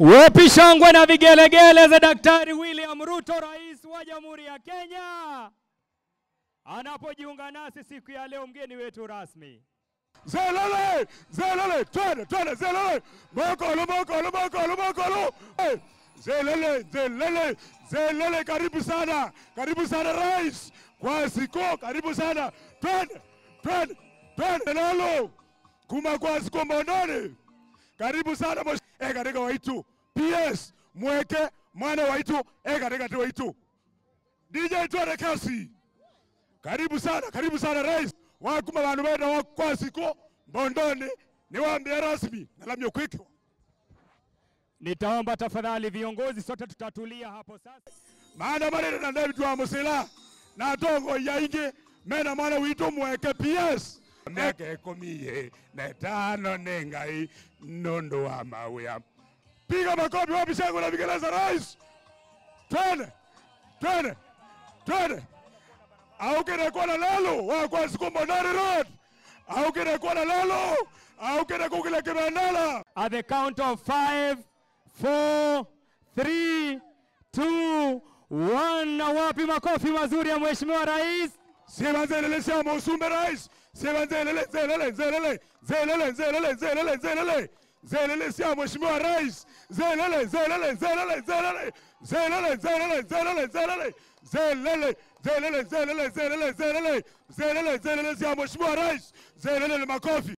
Wapi shangwe na vigelegele za Daktari William Ruto, Rais wa Jamhuri ya Kenya, anapojiunga nasi siku ya leo, mgeni wetu rasmi. Zelele, zelele, twende, zelele, mokolo, zelele, karibu sana Rais, kwa siko, karibu sana, twende, lalo, kuma kwa siko mbononi, karibu sana, katika waitu, PS, mweke, mwana waitu, katika waitu, DJ tuware kasi, karibu sana Rais, wakuma bantu benda wakwasiko mbondoni ni waambia rasmi na lamyo kwikwa. Nitaomba tafadhali viongozi sote tutatulia hapo sasa. Maana maneno na David wa Musila na tongo yaingi mena mwana witu mweke PS meke komiye na tano nengai nondo wa mawea. Piga makofi wapi shangwe na vigelegele Rais. Twende. Au kene kwa lalo wa kwa siku Mbondoni Road. Au kene kwa lalo au kene kukile kibandala. At the count of 5, 4, 3, 2, 1, na wapi makofi mazuri ya Mheshimiwa Rais. Sibanzelele siamo usume Rais. Sibanzelele zelele siamo Mheshimiwa Rais. Zelele siamo Mheshimiwa Rais. Zelele makofi.